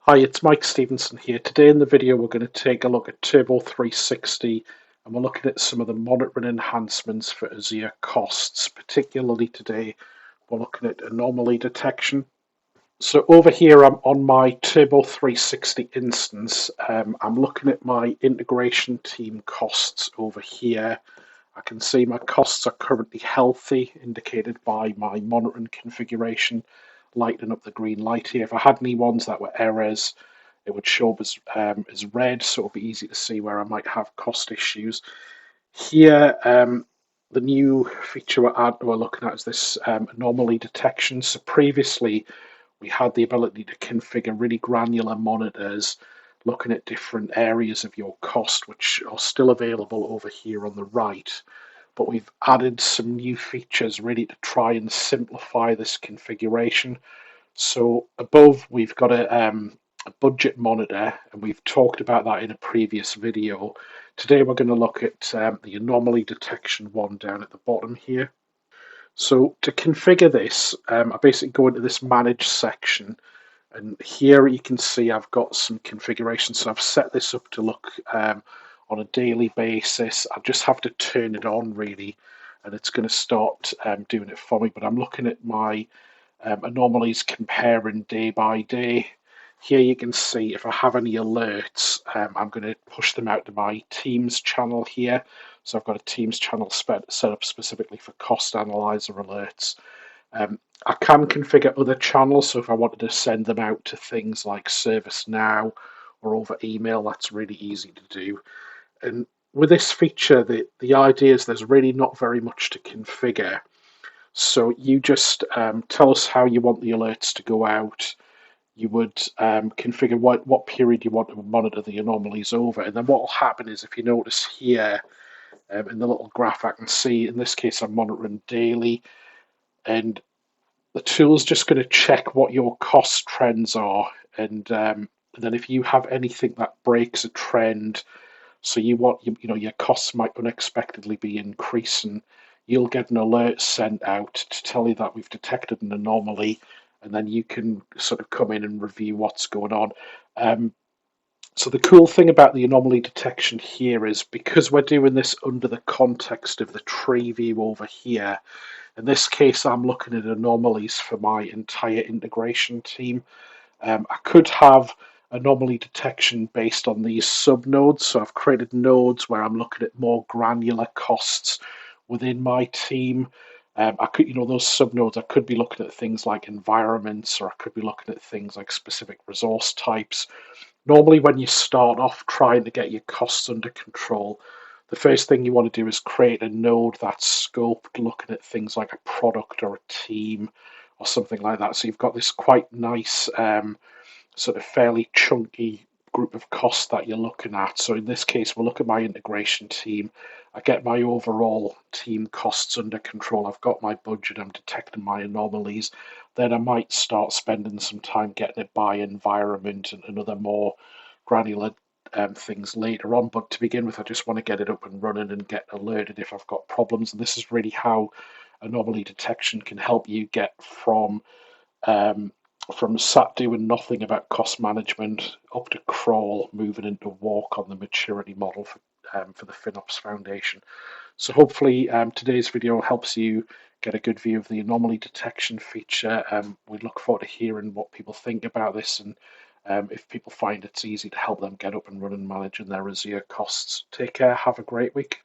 Hi, it's Mike Stephenson here. Today in the video we're going to take a look at Turbo 360 and we're looking at some of the monitoring enhancements for Azure costs. Particularly today we're looking at anomaly detection. So over here I'm on my Turbo 360 instance. I'm looking at my integration team costs over here. I can see my costs are currently healthy, indicated by my monitoring configuration lighting up the green light here. If I had any ones that were errors, it would show up as red, so it'll be easy to see where I might have cost issues. Here, the new feature we're looking at is this anomaly detection. So previously, we had the ability to configure really granular monitors looking at different areas of your cost, which are still available over here on the right. But we've added some new features really to try and simplify this configuration. So above we've got a budget monitor, and we've talked about that in a previous video. Today we're going to look at the anomaly detection one down at the bottom here. So to configure this, I basically go into this manage section, and here you can see I've got some configuration. So I've set this up to look on a daily basis. I just have to turn it on really, and it's going to start doing it for me. But I'm looking at my anomalies comparing day by day. Here you can see if I have any alerts, I'm going to push them out to my Teams channel here. So I've got a Teams channel set up specifically for cost analyzer alerts. I can configure other channels, so if I wanted to send them out to things like ServiceNow or over email, that's really easy to do. And with this feature, the idea is there's really not very much to configure. So you just tell us how you want the alerts to go out. You would configure what period you want to monitor the anomalies over. And then what will happen is, if you notice here in the little graph, I can see in this case I'm monitoring daily, and the tool's just going to check what your cost trends are. And then if you have anything that breaks a trend, so your costs might unexpectedly be increasing, you'll get an alert sent out to tell you that we've detected an anomaly, and then you can sort of come in and review what's going on. So the cool thing about the anomaly detection here is, because we're doing this under the context of the tree view over here, in this case I'm looking at anomalies for my entire integration team. I could have anomaly detection based on these subnodes. So I've created nodes where I'm looking at more granular costs within my team. I could, those subnodes, I could be looking at things like environments, or I could be looking at things like specific resource types. Normally, when you start off trying to get your costs under control, the first thing you want to do is create a node that's scoped, looking at things like a product or a team or something like that. So you've got this quite nice sort of fairly chunky group of costs that you're looking at. So in this case, we'll look at my integration team. I get my overall team costs under control. I've got my budget. I'm detecting my anomalies. Then I might start spending some time getting it by environment and other more granular things later on. But to begin with, I just want to get it up and running and get alerted if I've got problems. And this is really how anomaly detection can help you get from sat doing nothing about cost management up to crawl, moving into walk on the maturity model for the FinOps Foundation. So hopefully today's video helps you get a good view of the anomaly detection feature. We look forward to hearing what people think about this, and if people find it's easy to help them get up and running managing their Azure costs. Take care, have a great week.